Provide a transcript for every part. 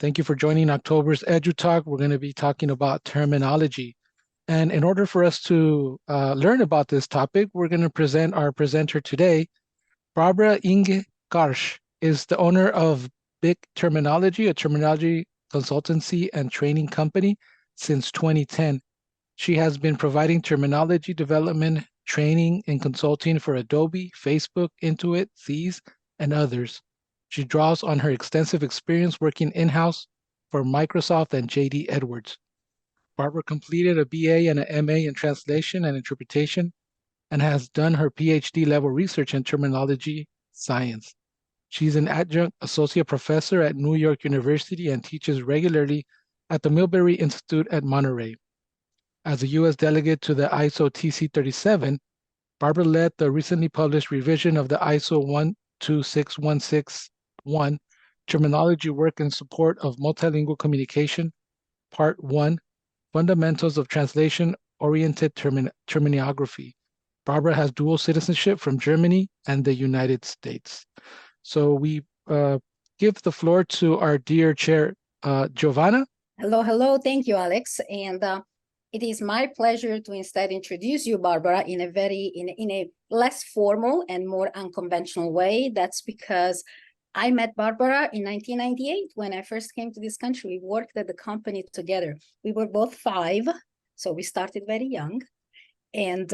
Thank you for joining October's Edu-Talk. We're going to be talking about terminology. And in order for us to learn about this topic, we're going to present our presenter today. Barbara Inge Karsh is the owner of Big Terminology, a terminology consultancy and training company since 2010. She has been providing terminology development, training, and consulting for Adobe, Facebook, Intuit, These, and others. She draws on her extensive experience working in-house for Microsoft and JD Edwards. Barbara completed a BA and an MA in translation and interpretation and has done her PhD level research in terminology science. She's an adjunct associate professor at New York University and teaches regularly at the Milbury Institute at Monterey. As a U.S. delegate to the ISO TC37, Barbara led the recently published revision of the ISO 12616-1 Terminology Work in Support of Multilingual Communication, Part 1, Fundamentals of Translation-Oriented Terminography. Barbara has dual citizenship from Germany and the United States. So we give the floor to our dear chair, Giovanna. Hello. Thank you, Alex. And it is my pleasure to instead introduce you, Barbara, in a less formal and more unconventional way. That's because I met Barbara in 1998 when I first came to this country. We worked at the company together. We were both 5, so we started very young. And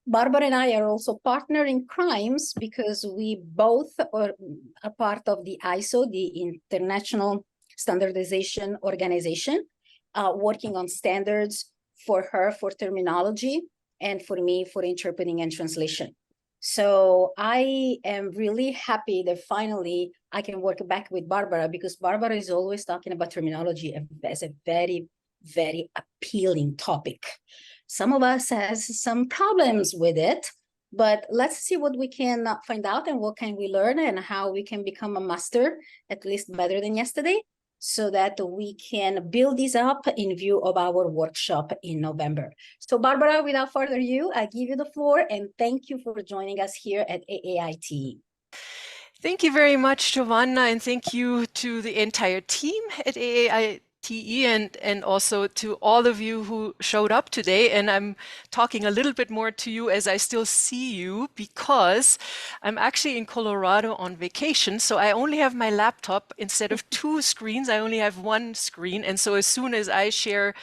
Barbara and I are also partner in crimes because we both are a part of the ISO, the International Standardization Organization, working on standards for her for terminology and for me for interpreting and translation. So I am really happy that finally I can work back with Barbara because Barbara is always talking about terminology as a very, very appealing topic. Some of us has some problems with it, but let's see what we can find out and what can we learn and how we can become a master, at least better than yesterday, so that we can build this up in view of our workshop in November. So Barbara, without further ado, I give you the floor and thank you for joining us here at AAITE. Thank you very much, Giovanna, and thank you to the entire team at AAITE and also to all of you who showed up today. And I'm talking a little bit more to you as I still see you because I'm actually in Colorado on vacation. So I only have my laptop instead of 2 screens. I only have 1 screen. And so as soon as I share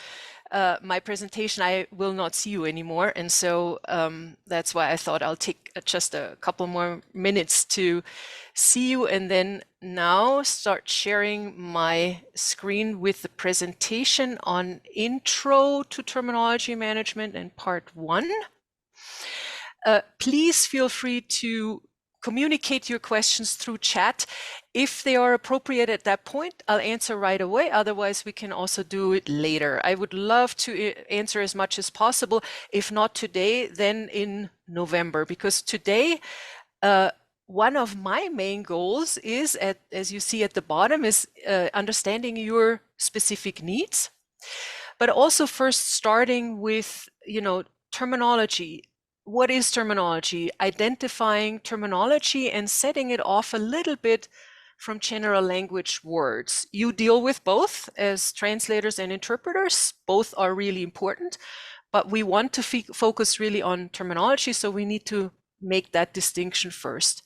my presentation, I will not see you anymore. And so that's why I thought I'll take just a couple more minutes to see you and then now start sharing my screen with the presentation on Intro to Terminology Management and Part 1. Please feel free to communicate your questions through chat. If they are appropriate at that point, I'll answer right away. Otherwise, we can also do it later. I would love to answer as much as possible. If not today, then in November, because today, one of my main goals is, as you see at the bottom, is understanding your specific needs, but also first starting with, terminology. What is terminology? Identifying terminology and setting it off a little bit from general language words. You deal with both as translators and interpreters. Both are really important, but we want to focus really on terminology, so we need to make that distinction first.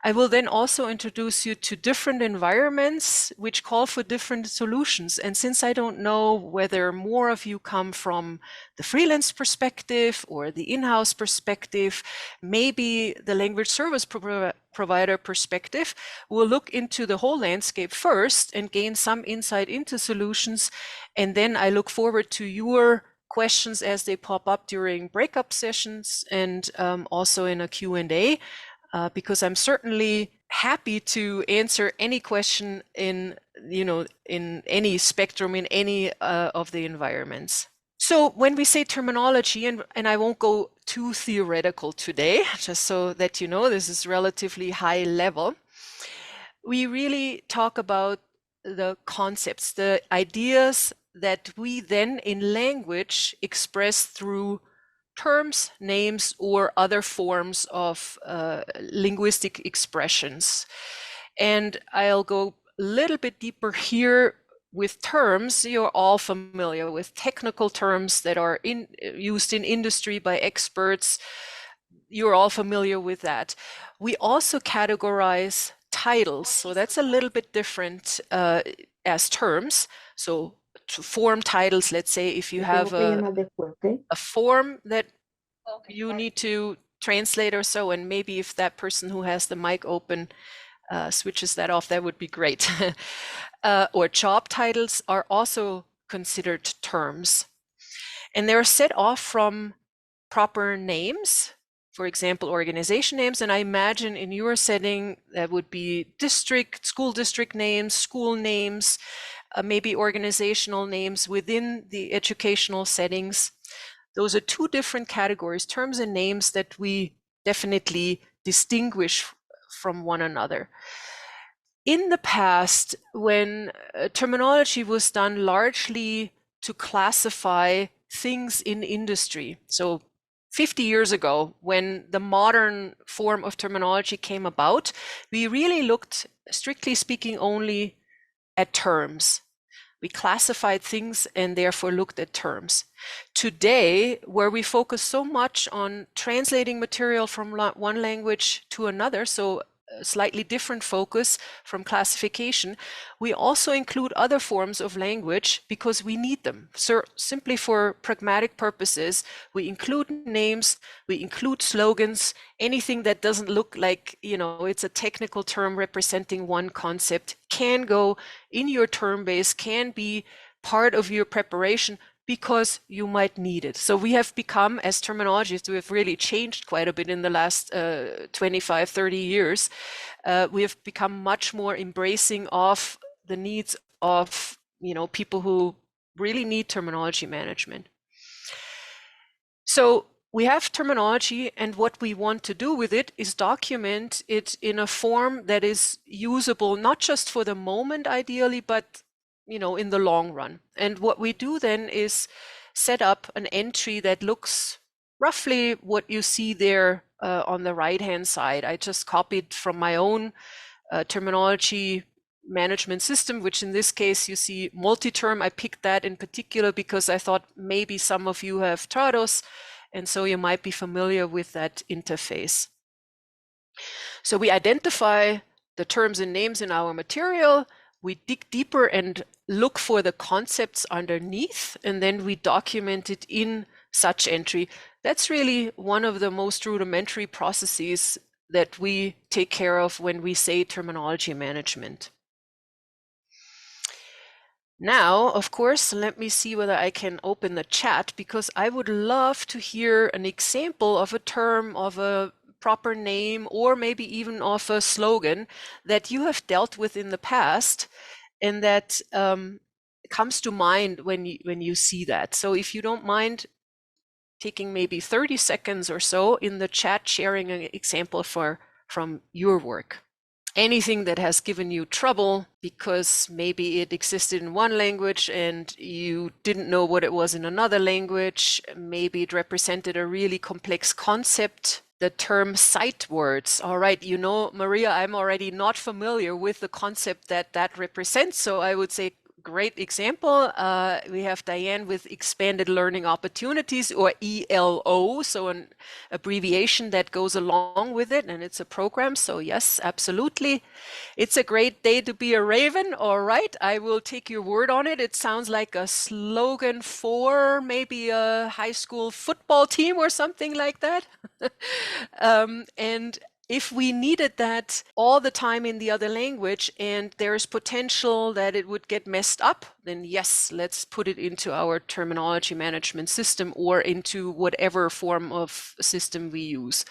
I will then also introduce you to different environments which call for different solutions. And since I don't know whether more of you come from the freelance perspective or the in-house perspective, maybe the language service provider perspective, we'll look into the whole landscape first and gain some insight into solutions. And then I look forward to your questions as they pop up during breakup sessions and also in a Q&A. Because I'm certainly happy to answer any question in any spectrum, in any of the environments. So when we say terminology, and I won't go too theoretical today, just so that you know, this is relatively high level. We really talk about the concepts, the ideas that we then in language express through terms, names, or other forms of linguistic expressions. And I'll go little bit deeper here with terms, you're all familiar with technical terms that are used in industry by experts. You're all familiar with that. We also categorize titles, so that's a little bit different as terms. So to form titles, let's say if you have a form that you need to translate or so, and maybe if that person who has the mic open switches that off, that would be great. Or job titles are also considered terms. And they're set off from proper names, for example, organization names. And I imagine in your setting, that would be school district names, school names, maybe organizational names within the educational settings. Those are two different categories, terms and names, that we definitely distinguish from one another. In the past, when terminology was done largely to classify things in industry, so 50 years ago, when the modern form of terminology came about, we really looked, strictly speaking, only at terms. We classified things and therefore looked at terms. Today, where we focus so much on translating material from one language to another, so a slightly different focus from classification, we also include other forms of language because we need them. So simply for pragmatic purposes, we include names, we include slogans, anything that doesn't look like, it's a technical term representing one concept can go in your term base, can be part of your preparation, because you might need it. So we have become, as terminologists, we have really changed quite a bit in the last 25, 30 years. We have become much more embracing of the needs of, people who really need terminology management. So we have terminology, and what we want to do with it is document it in a form that is usable, not just for the moment, ideally, but in the long run. And what we do then is set up an entry that looks roughly what you see there on the right-hand side. I just copied from my own terminology management system, which in this case you see multi-term. I picked that in particular because I thought maybe some of you have Trados, and so you might be familiar with that interface. So we identify the terms and names in our material, we dig deeper and look for the concepts underneath, and then we document it in such entry. That's really one of the most rudimentary processes that we take care of when we say terminology management. Now, of course, let me see whether I can open the chat, because I would love to hear an example of a term, of a proper name, or maybe even of a slogan that you have dealt with in the past and that comes to mind when you see that. So if you don't mind taking maybe 30 seconds or so in the chat, sharing an example from your work. Anything that has given you trouble because maybe it existed in one language and you didn't know what it was in another language. Maybe it represented a really complex concept. The term sight words. All right, Maria, I'm already not familiar with the concept that represents. So I would say, great example. We have Diane with expanded learning opportunities, or ELO, so an abbreviation that goes along with it, and it's a program. So yes, absolutely. It's a great day to be a Raven. All right, I will take your word on it. It sounds like a slogan for maybe a high school football team or something like that. And if we needed that all the time in the other language and there's potential that it would get messed up, then yes, let's put it into our terminology management system or into whatever form of system we use.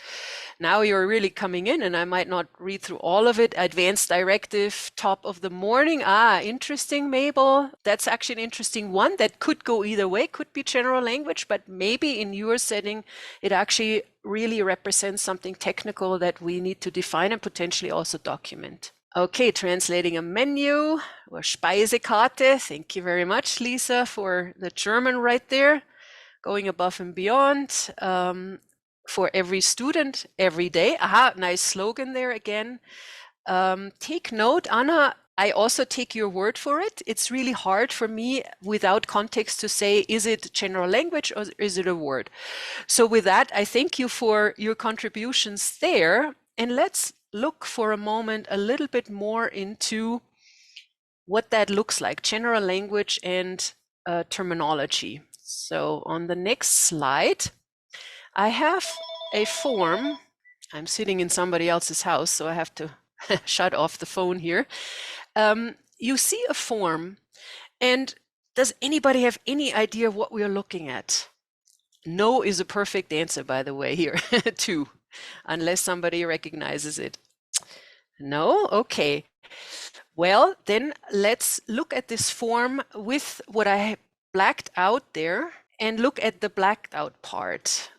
Now you're really coming in, and I might not read through all of it. Advanced directive, top of the morning. Interesting, Mabel. That's actually an interesting one that could go either way, could be general language, but maybe in your setting, it actually really represents something technical that we need to define and potentially also document. Okay, translating a menu or Speisekarte. Thank you very much, Lisa, for the German right there. Going above and beyond for every student, every day. Nice slogan there again. Take note, Anna, I also take your word for it. It's really hard for me without context to say, is it general language or is it a word? So with that, I thank you for your contributions there. And let's look for a moment a little bit more into what that looks like, general language and terminology. So on the next slide, I have a form. I'm sitting in somebody else's house, so I have to shut off the phone here. You see a form, and does anybody have any idea what we are looking at? No is a perfect answer, by the way, here, too, unless somebody recognizes it. No? Okay. Well, then let's look at this form with what I blacked out there and look at the blacked out part.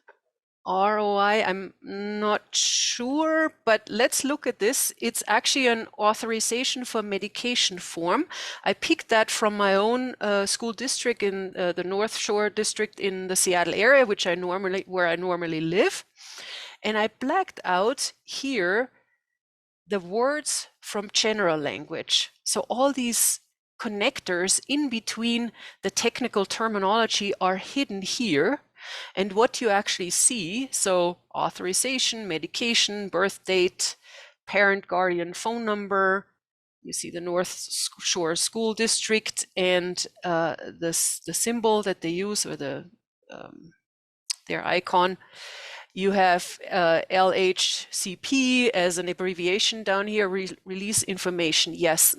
ROI, I'm not sure, but let's look at this. It's actually an authorization for medication form. I picked that from my own school district in the North Shore district in the Seattle area, where I normally live. And I blacked out here the words from general language. So all these connectors in between the technical terminology are hidden here. And what you actually see, so authorization, medication, birth date, parent, guardian, phone number, you see the North Shore School District and the symbol that they use, or their icon. You have LHCP as an abbreviation down here, release information, yes.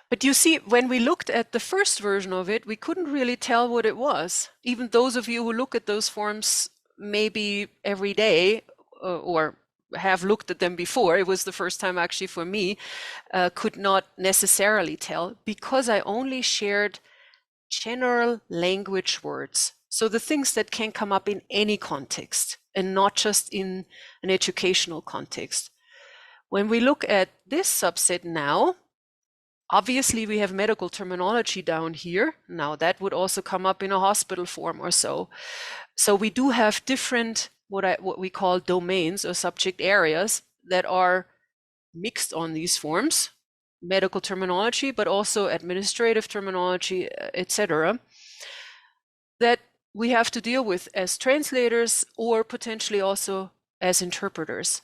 But you see, when we looked at the first version of it, we couldn't really tell what it was. Even those of you who look at those forms maybe every day or have looked at them before, it was the first time actually for me, could not necessarily tell because I only shared general language words. So the things that can come up in any context and not just in an educational context. When we look at this subset now, obviously, we have medical terminology down here. Now, that would also come up in a hospital form or so. So we do have different, what we call domains or subject areas that are mixed on these forms, medical terminology, but also administrative terminology, etc., that we have to deal with as translators or potentially also as interpreters.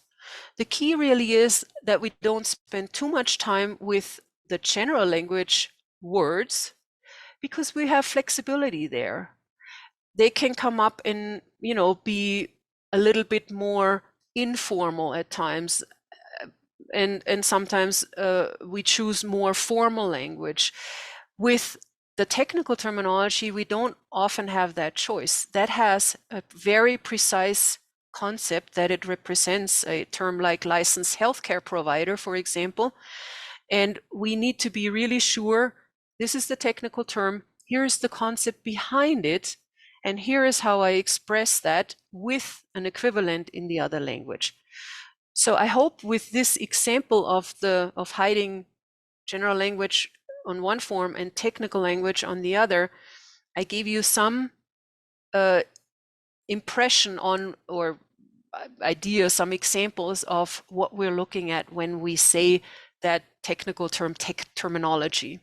The key really is that we don't spend too much time with the general language words because we have flexibility there. They can come up and, be a little bit more informal at times. And sometimes we choose more formal language. With the technical terminology, we don't often have that choice. That has a very precise concept that it represents, a term like licensed healthcare provider, for example. And we need to be really sure this is the technical term, here is the concept behind it, and here is how I express that with an equivalent in the other language. So I hope with this example of hiding general language on one form and technical language on the other, I gave you some impression on, or idea, some examples of what we're looking at when we say that technical term, terminology.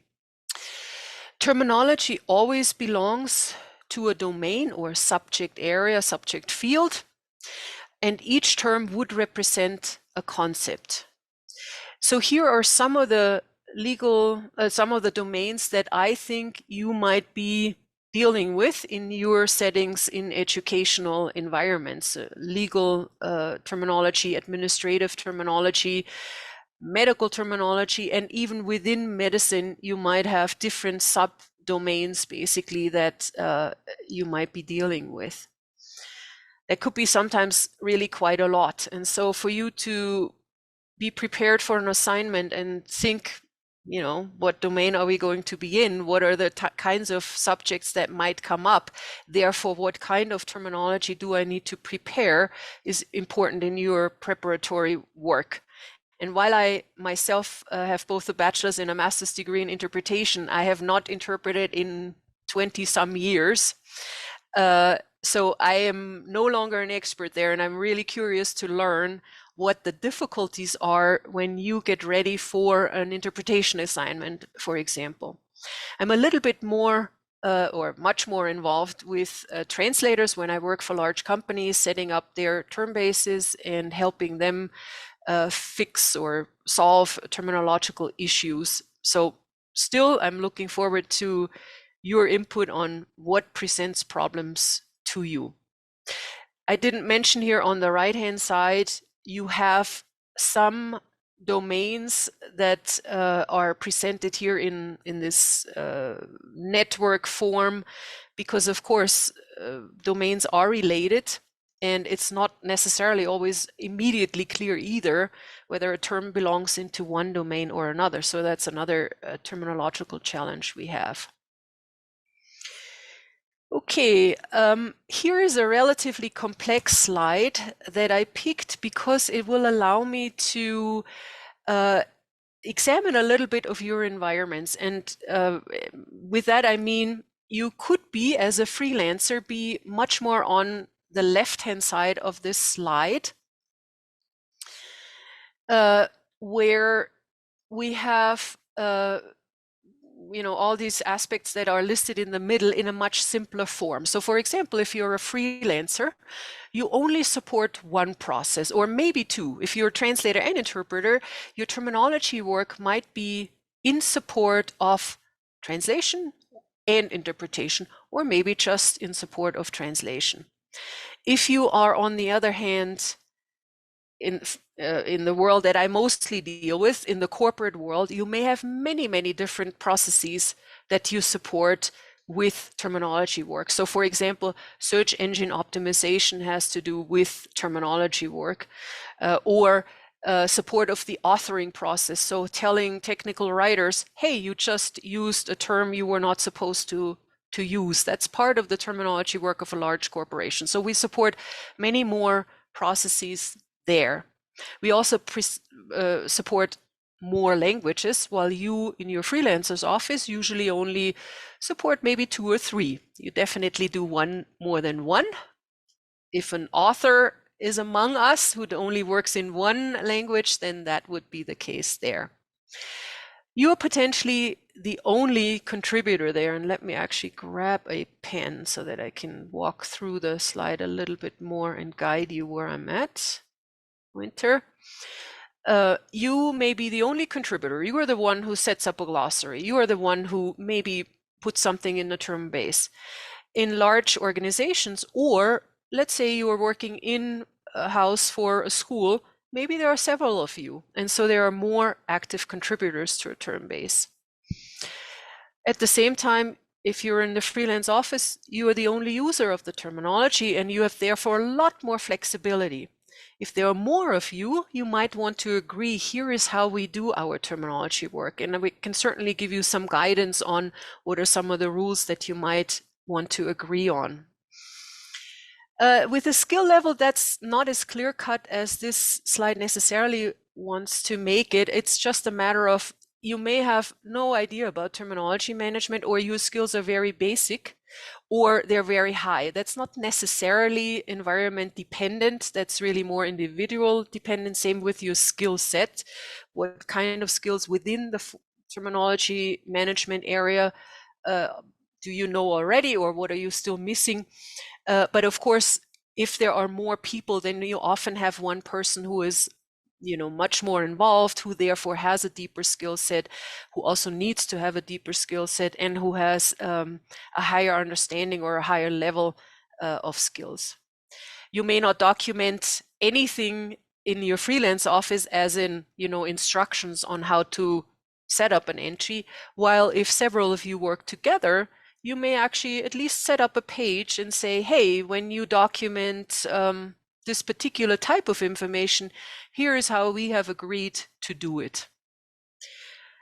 Terminology always belongs to a domain or subject area, subject field, and each term would represent a concept. So here are some of the some of the domains that I think you might be dealing with in your settings in educational environments: legal terminology, administrative terminology, medical terminology, and even within medicine, you might have different subdomains basically that you might be dealing with. That could be sometimes really quite a lot. And so for you to be prepared for an assignment and think, what domain are we going to be in? What are the kinds of subjects that might come up? Therefore, what kind of terminology do I need to prepare is important in your preparatory work. And while I myself have both a bachelor's and a master's degree in interpretation, I have not interpreted in 20 some years. So I am no longer an expert there, and I'm really curious to learn what the difficulties are when you get ready for an interpretation assignment, for example. I'm a little bit more or much more involved with translators when I work for large companies, setting up their term bases and helping them fix or solve terminological issues. So still, I'm looking forward to your input on what presents problems to you. I didn't mention here on the right-hand side, you have some domains that are presented here in this network form, because of course domains are related, and it's not necessarily always immediately clear either whether a term belongs into one domain or another. So that's another terminological challenge we have. Okay, here is a relatively complex slide that I picked because it will allow me to examine a little bit of your environments. And with that, I mean, you could be, as a freelancer, be much more on the left-hand side of this slide, where we have all these aspects that are listed in the middle in a much simpler form. So for example, if you're a freelancer, you only support one process, or maybe two. If you're a translator and interpreter, your terminology work might be in support of translation and interpretation, or maybe just in support of translation. If you are, on the other hand, in the world that I mostly deal with, in the corporate world, you may have many different processes that you support with terminology work. So for example, search engine optimization has to do with terminology work, or support of the authoring process. So telling technical writers, hey, you just used a term you were not supposed to use. That's part of the terminology work of a large corporation. So we support many more processes there. We also support more languages, while you in your freelancer's office usually only support maybe 2 or 3. You definitely do one more than one. If an author is among us who only works in one language, then that would be the case there. You are potentially the only contributor there, and let me actually grab a pen so that I can walk through the slide a little bit more and guide you where I'm at. Winter. You may be the only contributor. You are the one who sets up a glossary. You are the one who maybe puts something in the term base. In large organizations, or let's say you are working in a house for a school, maybe there are several of you, and so there are more active contributors to a term base. At the same time, if you're in the freelance office, you are the only user of the terminology, and you have therefore a lot more flexibility. If there are more of you, you might want to agree, here is how we do our terminology work. And we can certainly give you some guidance on what are some of the rules that you might want to agree on. With a skill level that's not as clear cut as this slide necessarily wants to make it, it's just a matter of, you may have no idea about terminology management, or your skills are very basic, or they're very high. That's not necessarily environment dependent. That's really more individual dependent. Same with your skill set. What kind of skills within the terminology management area do you know already, or what are you still missing? But of course, if there are more people, then you often have one person who is much more involved, who therefore has a deeper skill set, who also needs to have a deeper skill set, and who has a higher understanding or a higher level of skills. You may not document anything in your freelance office as in, instructions on how to set up an entry, while if several of you work together, you may actually at least set up a page and say, hey, when you document this particular type of information, here is how we have agreed to do it.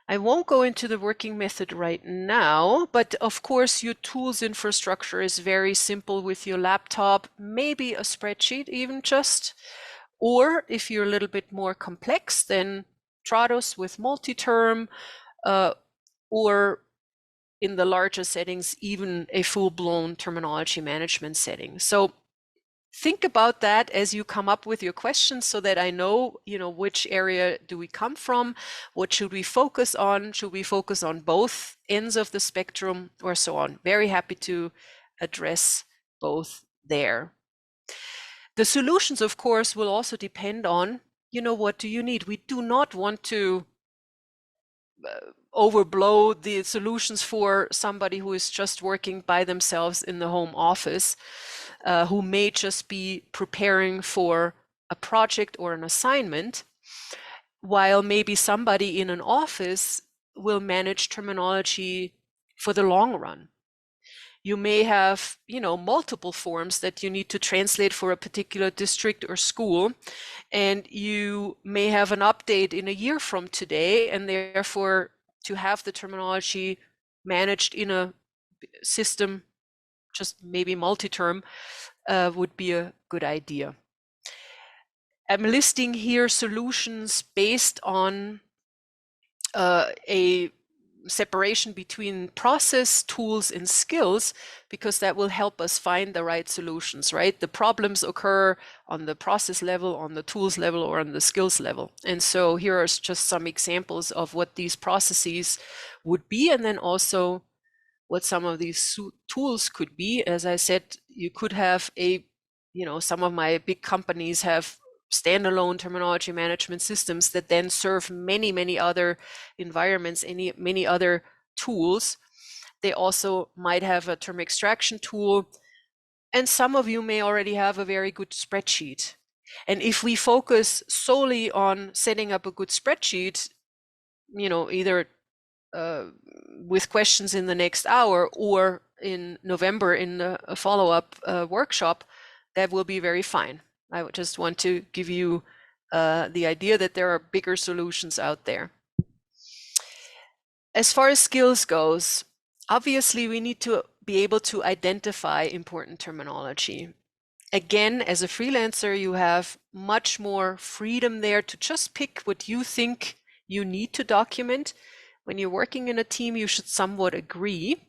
I won't go into the working method right now, but of course your tools infrastructure is very simple with your laptop, maybe a spreadsheet even just, or if you're a little bit more complex, then Trados with multi-term, or in the larger settings, even a full-blown terminology management setting. So think about that as you come up with your questions, so that I know, which area do we come from? What should we focus on? Should we focus on both ends of the spectrum, or so on? Very happy to address both there. The solutions, of course, will also depend on, what do you need? We do not want to overblow the solutions for somebody who is just working by themselves in the home office, who may just be preparing for a project or an assignment, while maybe somebody in an office will manage terminology for the long run. You may have, multiple forms that you need to translate for a particular district or school, and you may have an update in a year from today, and therefore to have the terminology managed in a system, just maybe multi-term, would be a good idea. I'm listing here solutions based on a separation between process, tools, and skills, because that will help us find the right solutions, right? The problems occur on the process level, on the tools level, or on the skills level. And so here are just some examples of what these processes would be, and then also what some of these tools could be. As I said, you could have some of my big companies have standalone terminology management systems that then serve many, many other environments, many other tools. They also might have a term extraction tool, and some of you may already have a very good spreadsheet. And if we focus solely on setting up a good spreadsheet, either with questions in the next hour or in November in a follow-up workshop, that will be very fine. I would just want to give you the idea that there are bigger solutions out there. As far as skills goes, obviously we need to be able to identify important terminology. Again, as a freelancer, you have much more freedom there to just pick what you think you need to document. When you're working in a team, you should somewhat agree.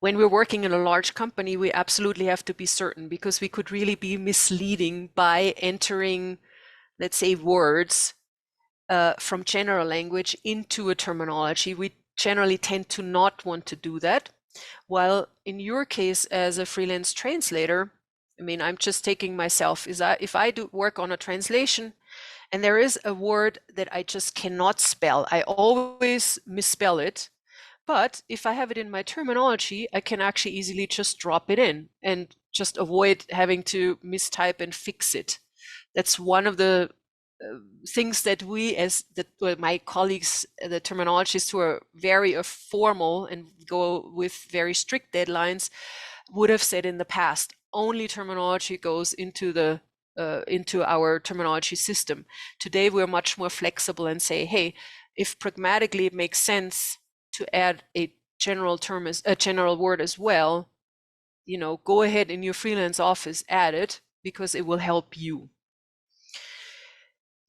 When we're working in a large company, we absolutely have to be certain, because we could really be misleading by entering, let's say, words from general language into a terminology. We generally tend to not want to do that. While in your case, as a freelance translator, I'm just taking myself, if I do work on a translation and there is a word that I just cannot spell, I always misspell it. But if I have it in my terminology, I can actually easily just drop it in and just avoid having to mistype and fix it. That's one of the things that my colleagues, the terminologists who are very formal and go with very strict deadlines, would have said in the past. Only terminology goes into our terminology system. Today, we're much more flexible and say, hey, if pragmatically it makes sense to add a general term as a general word as well, go ahead in your freelance office, add it, because it will help you.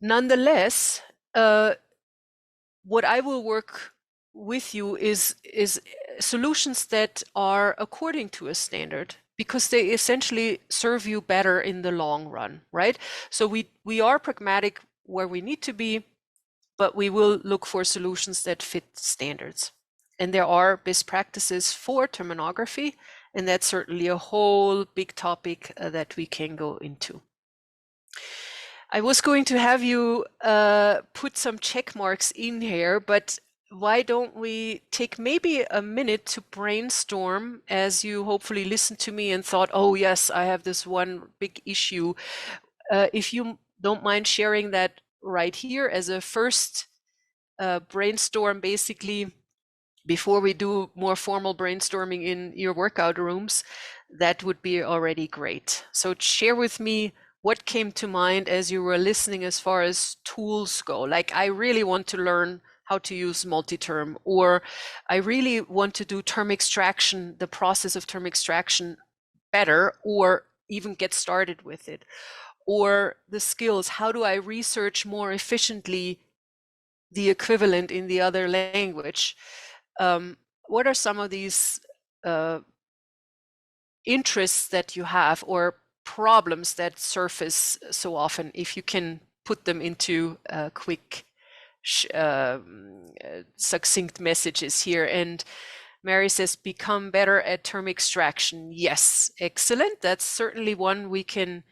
Nonetheless, what I will work with you is solutions that are according to a standard, because they essentially serve you better in the long run, right? So we are pragmatic where we need to be, but we will look for solutions that fit standards. And there are best practices for terminography, and that's certainly a whole big topic that we can go into. I was going to have you put some check marks in here, but why don't we take maybe a minute to brainstorm, as you hopefully listened to me and thought, oh yes, I have this one big issue. If you don't mind sharing that right here as a first brainstorm, basically, before we do more formal brainstorming in your workout rooms, that would be already great. So share with me what came to mind as you were listening as far as tools go. Like, I really want to learn how to use multi-term, or I really want to do term extraction, the process of term extraction better, or even get started with it. Or the skills, how do I research more efficiently the equivalent in the other language? what are some of these interests that you have or problems that surface so often, if you can put them into quick, succinct messages here. And Mary says, become better at term extraction. Yes, excellent. That's certainly one we can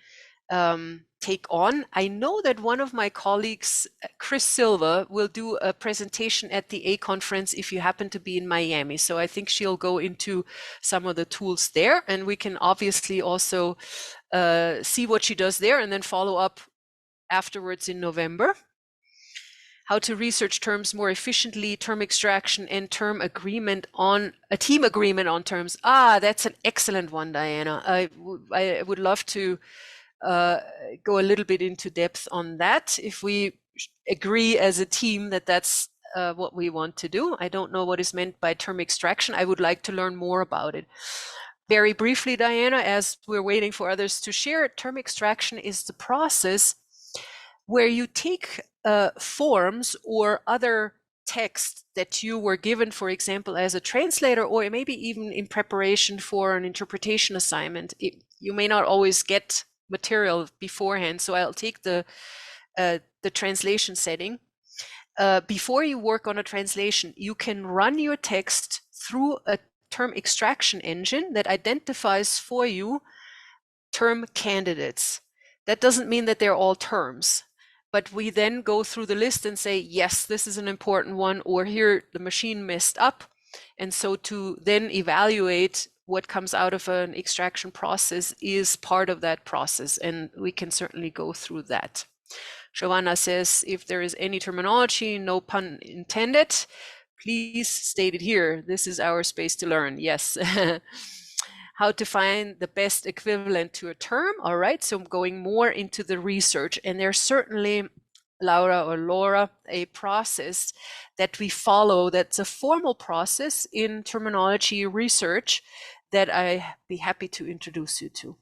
take on. I know that one of my colleagues, Chris Silva, will do a presentation at the A conference if you happen to be in Miami. So I think she'll go into some of the tools there, and we can obviously also see what she does there and then follow up afterwards in November. How to research terms more efficiently, term extraction and term agreement on a team agreement on terms. Ah, that's an excellent one, Diana. I would love to go a little bit into depth on that. If we agree as a team that that's what we want to do. I don't know what is meant by term extraction. I would like to learn more about it. Very briefly, Diana, as we're waiting for others to share, term extraction is the process where you take forms or other text that you were given, for example, as a translator, or maybe even in preparation for an interpretation assignment. You may not always get material beforehand, so I'll take the translation setting. Before you work on a translation, you can run your text through a term extraction engine that identifies for you term candidates. That doesn't mean that they're all terms, but we then go through the list and say, yes, this is an important one, or here the machine messed up. And so to then evaluate what comes out of an extraction process is part of that process, and we can certainly go through that. Giovanna says, if there is any terminology, no pun intended, please state it here. This is our space to learn. Yes. How to find the best equivalent to a term. All right, so I'm going more into the research, and there's certainly, Laura, a process that we follow that's a formal process in terminology research that I'd be happy to introduce you to.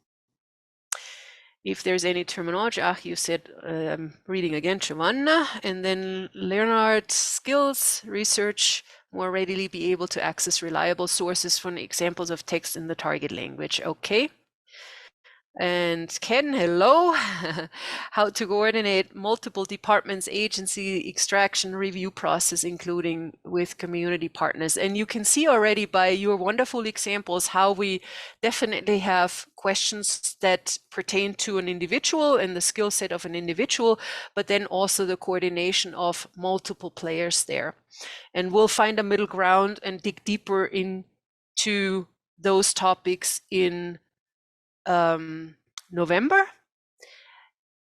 If there's any terminology, you said, I'm reading again, Giovanna, and then Leonard, skills, research, more readily be able to access reliable sources for examples of text in the target language. Okay. And Ken, hello. How to coordinate multiple departments, agency extraction review process, including with community partners. And you can see already by your wonderful examples how we definitely have questions that pertain to an individual and the skill set of an individual, but then also the coordination of multiple players there. And we'll find a middle ground and dig deeper into those topics in November.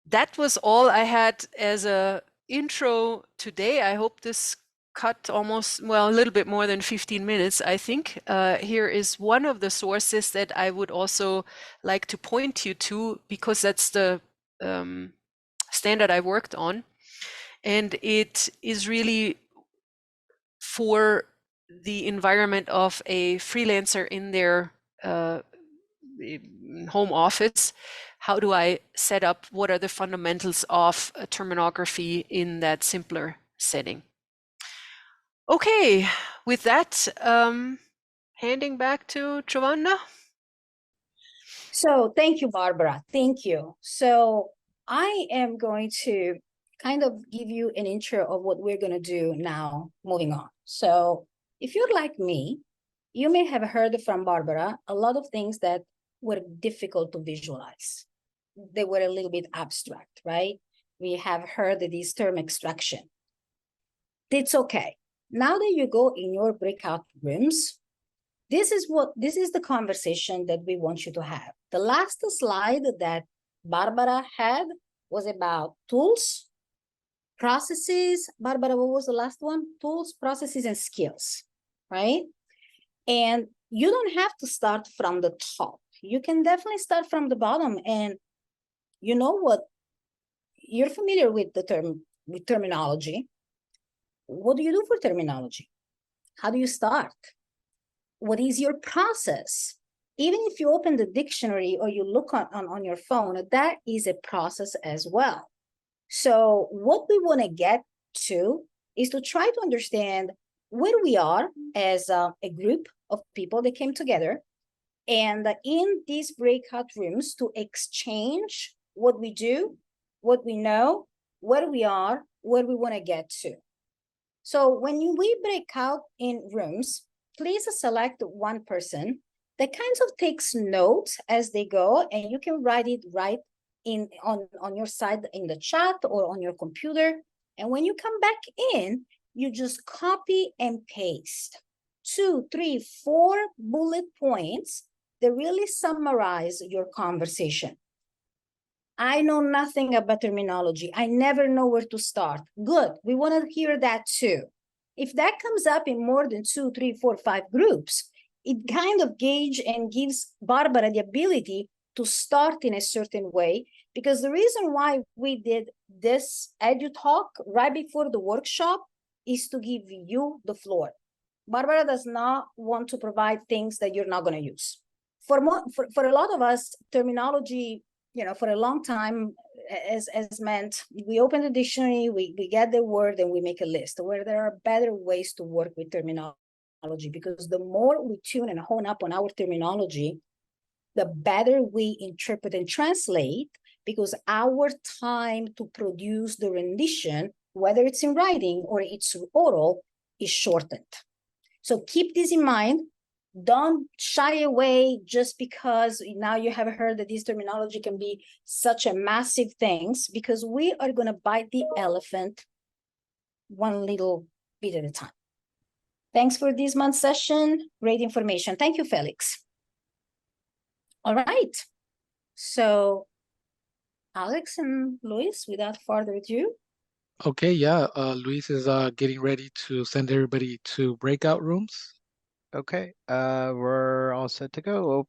That was all I had as a intro today. I hope this cut almost, well, a little bit more than 15 minutes, I think. Here is one of the sources that I would also like to point you to, because that's the standard I worked on. And it is really for the environment of a freelancer in their home office. How do I set up? What are the fundamentals of terminography in that simpler setting? Okay, with that, handing back to Giovanna. So thank you, Barbara. Thank you. So I am going to kind of give you an intro of what we're going to do now, moving on. So if you're like me, you may have heard from Barbara a lot of things that were difficult to visualize. They were a little bit abstract, right? We have heard this term extraction. It's okay. Now that you go in your breakout rooms, this is the conversation that we want you to have. The last slide that Barbara had was about tools, processes. Barbara, what was the last one? Tools, processes, and skills, right? And you don't have to start from the top. You can definitely start from the bottom. And you know what? You're familiar with the term, with terminology. What do you do for terminology? How do you start? What is your process? Even if you open the dictionary or you look on your phone, that is a process as well. So what we want to get to is to try to understand where we are as a group of people that came together, and in these breakout rooms to exchange what we do, what we know, where we are, where we want to get to. So when we break out in rooms, please select one person that kinds of takes notes as they go, and you can write it right on your side in the chat or on your computer. And when you come back in, you just copy and paste 2, 3, 4 bullet points that really summarize your conversation. I know nothing about terminology. I never know where to start. Good. We want to hear that too. If that comes up in more than 2, 3, 4, 5 groups, it kind of gauge and gives Barbara the ability to start in a certain way, because the reason why we did this Edu-Talk right before the workshop is to give you the floor. Barbara does not want to provide things that you're not going to use. For a lot of us, terminology, for a long time as meant we open the dictionary, we get the word and we make a list, where there are better ways to work with terminology, because the more we tune and hone up on our terminology, the better we interpret and translate, because our time to produce the rendition, whether it's in writing or it's oral, is shortened. So keep this in mind. Don't shy away just because now you have heard that this terminology can be such a massive things, because we are going to bite the elephant one little bit at a time. Thanks for this month's session. Great information. Thank you, Felix. All right. So Alex and Luis, without further ado. Okay, yeah, Luis is getting ready to send everybody to breakout rooms. Okay, we're all set to go.